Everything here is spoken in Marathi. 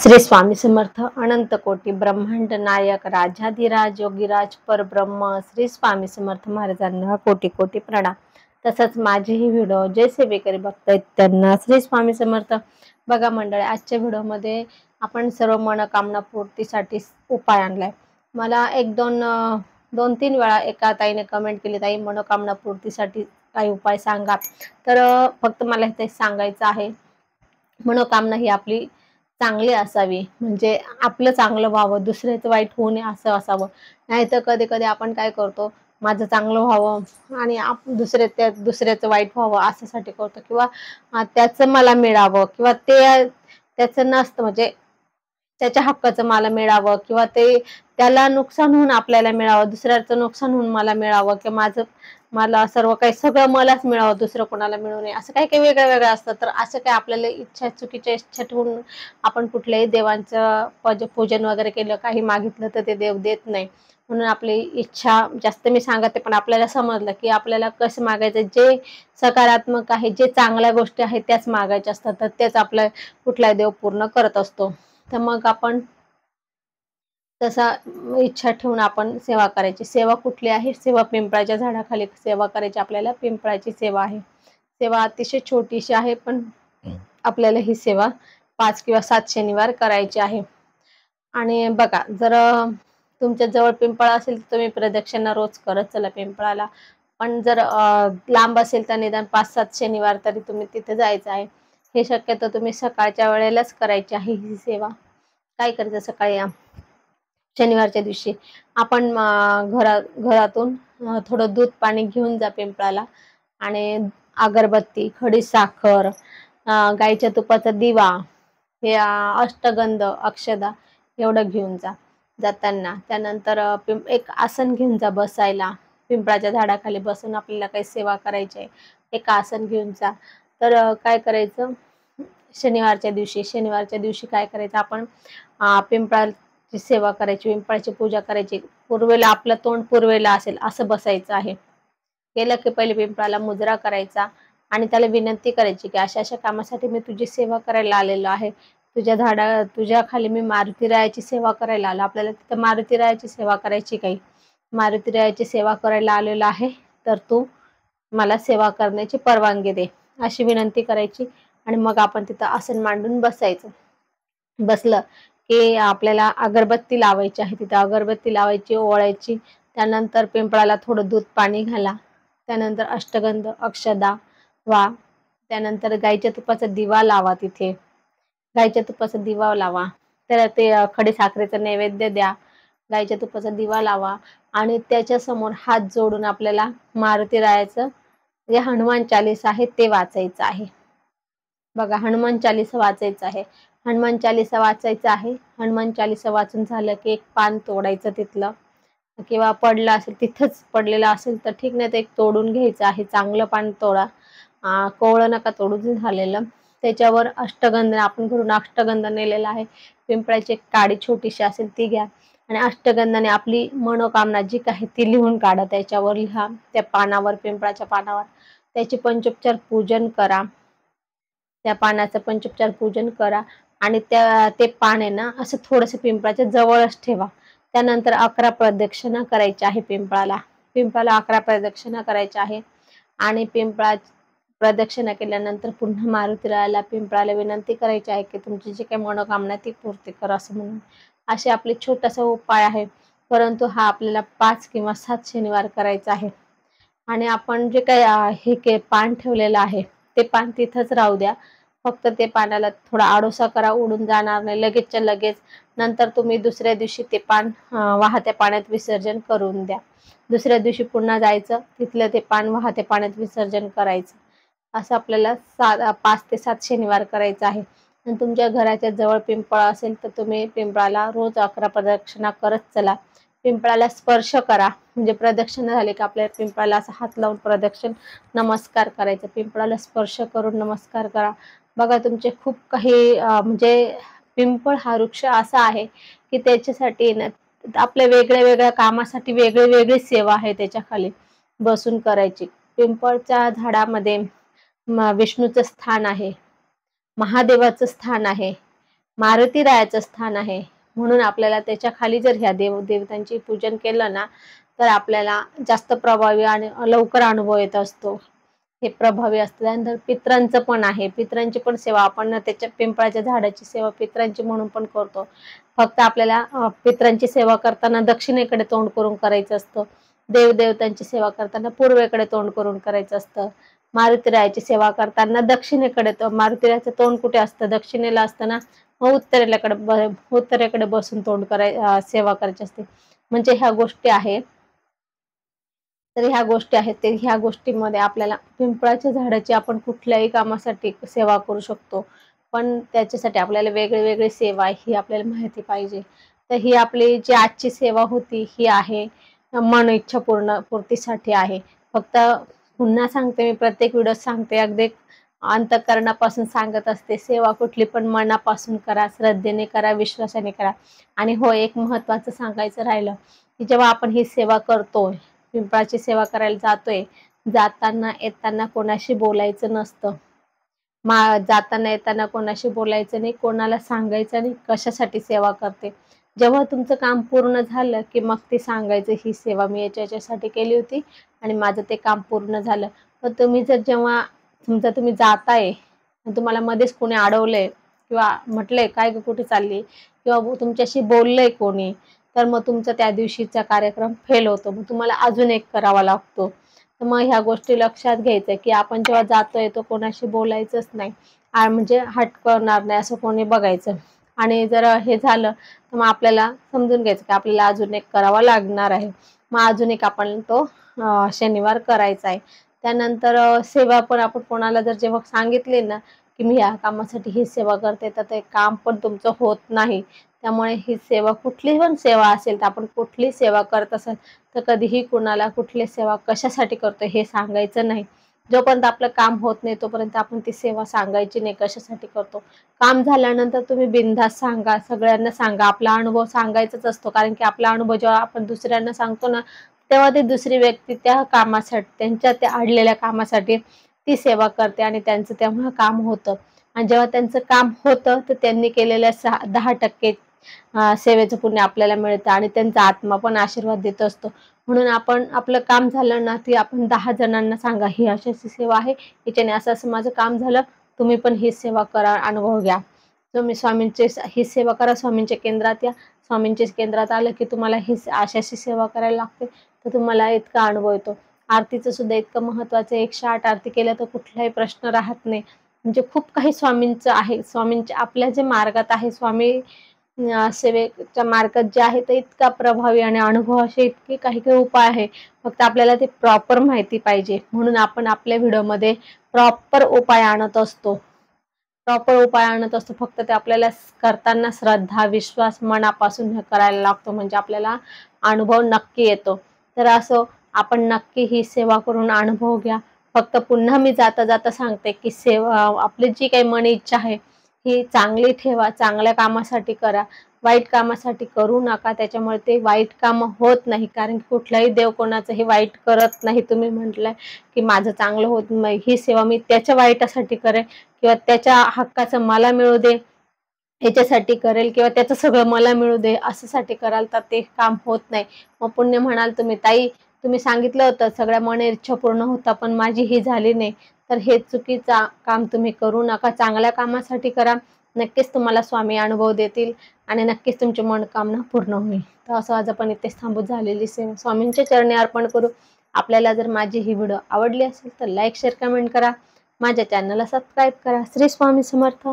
श्री स्वामी समर्थ अनंत कोटी ब्रह्मांड नायक राजाधिराज योगीराज परब्रह्म श्री स्वामी समर्थ महाराजांना कोटी कोटी प्रणाम। तसंच माझेही व्हिडिओ जे सेवेकरी बघतायत त्यांना श्री स्वामी समर्थ। बघा मंडळी, आजच्या व्हिडिओमध्ये आपण सर्व मनोकामना पूर्तीसाठी उपाय आणलाय। मला दोन तीन वेळा एका ताईने कमेंट केली, ताई मनोकामना पूर्तीसाठी काही उपाय सांगा। तर फक्त मला हे सांगायचं आहे, मनोकामना ही आपली चांगली असावी, म्हणजे आपलं चांगलं व्हावं, दुसऱ्याचं वाईट होऊ नये असं असावं। नाहीतर कधी कधी आपण काय करतो, माझं चांगलं व्हावं आणि दुसऱ्याचं वाईट व्हावं अशासाठी करतो, किंवा त्याचं मला मिळावं, किंवा त्याचं नसतं, म्हणजे त्याच्या हक्काचं मला मिळावं, किंवा त्याला नुकसान होऊन आपल्याला मिळावं, दुसऱ्याचं नुकसान होऊन मला मिळावं, किंवा मला सर्व काही सगळं मलाच मिळावं, दुसरं कोणाला मिळू नये, असं काही काही वेगळं वेगळं असतं। तर असं काही आपल्याला चुकीच्या इच्छा ठेवून आपण कुठल्याही देवांचं पूजन वगैरे केलं, काही मागितलं तर ते देव देत नाही। म्हणून आपली इच्छा जास्त मी सांगते, पण आपल्याला समजलं की आपल्याला कसं मागायचं, जे सकारात्मक आहे, जे चांगल्या गोष्टी आहेत त्याच मागायच्या असतात, तर तेच आपला कुठला देव पूर्ण करत असतो। तर मग आपण तसा इच्छा ठेवून आपण सेवा करायची। सेवा कुठली आहे? सेवा पिंपळाच्या झाडाखाली सेवा करायची। आपल्याला पिंपळाची सेवा आहे। सेवा अतिशय छोटीशी आहे, पण आपल्याला ही सेवा 5 किंवा 7 शनिवार करायची आहे। आणि बघा, जर तुमच्या जवळ पिंपळ असेल तर तुम्ही प्रदक्षिणा रोज करत चला पिंपळाला। पण जर लांब असेल तर निदान 5-7 शनिवार तरी तुम्ही तिथे जायचं आहे। हे शक्यतो तुम्ही सकाळच्या वेळेलाच करायची आहे ही सेवा। काय करायचं, सकाळी शनिवारच्या दिवशी आपण घरातून थोडं दूध पाणी घेऊन जा पिंपळाला, आणि अगरबत्ती, खडी साखर, गाईच्या तुपाचा दिवा, हे अष्टगंध, अक्षदा एवढं घेऊन जा जाताना। त्यानंतर एक आसन घेऊन जा बसायला। पिंपळाच्या झाडाखाली बसून आपल्याला काही सेवा करायची आहे, एक आसन घेऊन जा। तर काय करायचं, शनिवारच्या दिवशी काय करायचं, आपण पिंपळाची सेवा करायची, पिंपळाची पूजा करायची। पूर्वेला, आपलं तोंड पूर्वेला असेल असं बसायचं आहे। गेलं की पहिले पिंपळाला मुजरा करायचा आणि त्याला विनंती करायची की अशा अशा कामासाठी मी तुझी सेवा करायला आलेलो आहे। तुझ्या खाली मी मारुतीरायाची सेवा करायला आलो। आपल्याला तिथं मारुतीरायाची सेवा करायची, काही मारुतीरायाची सेवा करायला आलेलो आहे, तर तू मला सेवा करण्याची परवानगी दे, अशी विनंती करायची। आणि मग आपण तिथं आसन मांडून बसायचं। बसलं की आपल्याला अगरबत्ती लावायची आहे, तिथं अगरबत्ती लावायची, ओवाळायची। त्यानंतर पिंपळाला थोडं दूध पाणी घाला। त्यानंतर अष्टगंध, अक्षदा वा, त्यानंतर गाईच्या तुपाचा दिवा लावा, तिथे गाईच्या तुपाचा दिवा लावा। त्याला ते खडी साखरेचा नैवेद्य द्या, गाईच्या तुपाचा दिवा लावा, आणि त्याच्या समोर हात जोडून आपल्याला मारुतीरायाचं जे हनुमान चालीसा आहे ते वाचायचं आहे। बघा, हनुमान चालीसा वाचायचं आहे, हनुमान चालीसा वाचायचं आहे। हनुमान चालीसा वाचून झालं की एक पान तोडायचं तिथलं, किंवा पडलं असेल, तिथंच पडलेलं असेल तर ठीक, नाही तर एक तोडून घ्यायचं आहे, चांगलं पान तोडा, कोवळं नका तोडू झालेलं। त्याच्यावर अष्टगंध, आपण घरून अष्टगंध नेलेला आहे, पिंपळाची एक काडी छोटीशी असेल ती घ्या, आणि अष्टगंधाने आपली मनोकामना जी काही ती लिहून काढा, त्याच्यावर लिहा, त्या पानावर, पिंपळाच्या पानावर त्याचे पंचोपचार पूजन करा, त्या पानाचं पंचोपचार पूजन करा। आणि ते पान आहे ना, असं थोडंसं पिंपळाच्या जवळच ठेवा। त्यानंतर 11 प्रदक्षिणा करायच्या आहे पिंपळाला 11 प्रदक्षिणा करायच्या आहे। आणि प्रदक्षिणा केल्यानंतर पुन्हा मारुतीरायाला, पिंपळाला विनंती करायची आहे की तुमची जी काही मनोकामना ती पूर्ती करा, असं म्हणून। असे आपले छोटासा उपाय आहे, परंतु हा आपल्याला 5 किंवा 7 शनिवार करायचा आहे। आणि आपण जे काही पान ठेवलेलं आहे ते पान तिथंच राहू द्या, फक्त ते पानाला थोडा आडोसा करा, उडून जाणार नाही लगेचच्या लगेच। नंतर तुम्ही दुसऱ्या दिवशी ते पान वाहत्या पाण्यात विसर्जन करून द्या। दुसऱ्या दिवशी पुन्हा जायचं, तिथलं ते पान वाहत्या पाण्यात विसर्जन करायचं। असं आपल्याला 5 ते 7 शनिवार करायचं आहे। आणि तुमच्या घराच्या जवळ पिंपळ असेल तर तुम्ही पिंपळाला रोज 11 प्रदक्षिणा करत चला। पिंपळाला स्पर्श करा, म्हणजे प्रदक्षिणा झाली की आपल्या पिंपळाला असं हात लावून नमस्कार करायचं, पिंपळाला स्पर्श करून नमस्कार करा। बघा, तुमचे खूप काही म्हणजे पिंपळ हा वृक्ष असा आहे की त्याच्यासाठी आपल्या वेगळ्या वेगळ्या कामासाठी वेगळी सेवा आहे त्याच्या खाली बसून करायची। पिंपळच्या झाडामध्ये विष्णूचं स्थान आहे, महादेवाचं स्थान आहे, मारुती रायाचं स्थान आहे, म्हणून आपल्याला त्याच्या खाली जर ह्या देवतांची पूजन केलं ना, तर आपल्याला जास्त प्रभावी आणि लवकर अनुभव येत असतो. हे प्रभावी असतं. त्यानंतर पितरांचं पण आहे. पितरांची पण सेवा आपण त्याच्या पिंपळाच्या झाडाची सेवा पितरांची म्हणून पण करतो. फक्त आपल्याला पितरांची सेवा करताना दक्षिणेकडे तोंड करून करायचं असतं. देवदेवतांची सेवा करताना पूर्वेकडे तोंड करून करायचं असतं. मारुतीरायाची सेवा करताना दक्षिणेकडे मारुतीरायाचं तोंड कुठे असतं? दक्षिणेला असतं ना, मग उत्तरेकडे बसून सेवा करायची असते. म्हणजे ह्या गोष्टी आहेत. तर ह्या गोष्टी आहेत ते ह्या गोष्टींमध्ये आपल्याला पिंपळाच्या झाडाची आपण कुठल्याही कामासाठी सेवा करू शकतो. पण त्याच्यासाठी आपल्याला वेगळी सेवा ही आपल्याला माहिती पाहिजे. तर ही आपली जी आजची सेवा होती ही आहे मन इच्छा पूर्तीसाठी आहे. फक्त पुन्हा सांगते मी प्रत्येक व्हिडिओत सांगते अगदी अंतःकरणापासून सांगत असते. सेवा कुठली पण मनापासून करा, श्रद्धेने करा, विश्वासाने करा. आणि हो एक महत्त्वाचं सांगायचं राहिलं, की जेव्हा आपण ही सेवा करतोय, पिंपळाची सेवा करायला जातोय, जाताना येताना कोणाशी बोलायचं नसतं. जाताना येताना कोणाशी बोलायचं नाही, कोणाला सांगायचं नाही कशासाठी सेवा करते. जेव्हा तुमचं काम पूर्ण झालं, की मग ते सांगायचं ही सेवा मी याच्यासाठी केली होती आणि माझं ते काम पूर्ण झालं. तर तुम्ही जेव्हा समजा तुम्ही जाताय आणि तुम्हाला मध्येच कोणी अडवलंय किंवा म्हटलंय, "काय गं कुठे चालली?" किंवा तुमच्याशी बोललंय कोणी, तर मग तुमचा त्या दिवशीचा कार्यक्रम फेल होतो. मग तुम्हाला अजून एक करावा लागतो. तर मग ह्या गोष्टी लक्षात घ्यायच्या, की आपण जेव्हा जातोय तर कोणाशी बोलायचंच नाही. म्हणजे हटकणार नाही असं कोणी बघायचं. आणि जर हे झालं, तर मग आपल्याला समजून घ्यायचं, की आपल्याला अजून एक करावा लागणार आहे. मग अजून एक आपण तो शनिवार करायचा आहे. त्यानंतर सेवा पण आपण कोणाला जेव्हा सांगितली ना, की मी ह्या कामासाठी ही सेवा करते, तर ते काम पण तुमचं होत नाही. त्यामुळे ही सेवा कुठलीही पण सेवा असेल, तर आपण कुठलीही सेवा करत असाल, तर कधीही कुणाला कुठली सेवा कशासाठी करतोय हे सांगायचं नाही. जोपर्यंत आपलं काम होत नाही, तोपर्यंत आपण ती सेवा सांगायची नाही कशासाठी करतो. काम झाल्यानंतर तुम्ही बिनधास्त सांगा, सगळ्यांना सांगा. आपला अनुभव सांगायचाच असतो. कारण की आपला अनुभव जेव्हा आपण दुसऱ्यांना सांगतो ना, तेव्हा ती दुसरी व्यक्ती त्या कामासाठी त्यांच्या त्या अडलेल्या कामासाठी ती सेवा करते आणि त्यांचं तेव्हा काम होतं. आणि जेव्हा त्यांचं काम होतं, तर त्यांनी केलेल्या 10% सेवेचं पुण्य आपल्याला मिळतं आणि त्यांचा आत्मा पण आशीर्वाद देत असतो. म्हणून आपण आपलं काम झालं ना, की आपण 10 जणांना सांगा, ही अशी-अशी सेवा आहे, हिच्याने असं-असं माझं काम झालं, तुम्ही पण ही सेवा करा, अनुभव घ्या. तुम्ही ही सेवा करा, स्वामींच्या केंद्रात या. स्वामींच्या केंद्रात आलं, की तुम्हाला ही अशी-अशी सेवा करायला लागते, तर तुम्हाला इतका अनुभव येतो. आरतीचं सुद्धा इतकं महत्त्वाचं आहे. 108 आरती केल्या तर कुठलाही प्रश्न राहत नाही. म्हणजे खूप काही स्वामींचं आहे. स्वामींच्या आपल्या जे मार्गात आहे, स्वामी सेवेच्या मार्गात जे आहे ते इतका प्रभावी आणि अनुभव असे इतके काही-काही उपाय आहे. फक्त आपल्याला ते प्रॉपर माहिती पाहिजे. म्हणून आपण आपल्या व्हिडिओमध्ये प्रॉपर उपाय आणत असतो. प्रॉपर उपाय आणत असतो. फक्त ते आपल्याला करताना श्रद्धा, विश्वास मनापासून हे करायला लागतो. म्हणजे आपल्याला अनुभव नक्की येतो. तर असं आपण नक्की ही सेवा करून अनुभव घ्या. फक्त पुन्हा मी जाता-जाता सांगते, की आपली जी काही मन इच्छा आहे, ही चांगली ठेवा, चांगल्या कामासाठी करा. वाईट कामासाठी करू नका. त्याच्यामुळे ते वाईट कामं होत नाही. कारण कुठलाही देव कोणाचंही वाईट करत नाही. तुम्ही म्हटलंय, की माझं चांगलं होत नाही. ही सेवा मी त्याच्या वाईटासाठी करेन किंवा त्याच्या हक्काचं मला मिळू दे, याच्यासाठी करेल किंवा त्याचं सगळं मला मिळू दे, असंसाठी कराल तर ते काम होत नाही. मग पुण्य म्हणाल तुम्ही, "ताई, तुम्ही सांगितलं होतं सगळ्या इच्छा पूर्ण होतात, पण माझी ही झाली नाही." तर हे चुकीचं काम तुम्ही करू नका. चांगल्या कामासाठी करा. नक्कीच तुम्हाला स्वामी अनुभव देतील आणि नक्कीच तुमची मनोकामना पूर्ण होईल. तर असं आज आपण इथेच थांबून झालेली सेवा स्वामींच्या चरणी अर्पण करू. आपल्याला जर माझी ही व्हिडिओ आवडली असेल तर लाईक, शेअर, कमेंट करा. माझ्या चॅनलला सबस्क्राईब करा. श्री स्वामी समर्थ.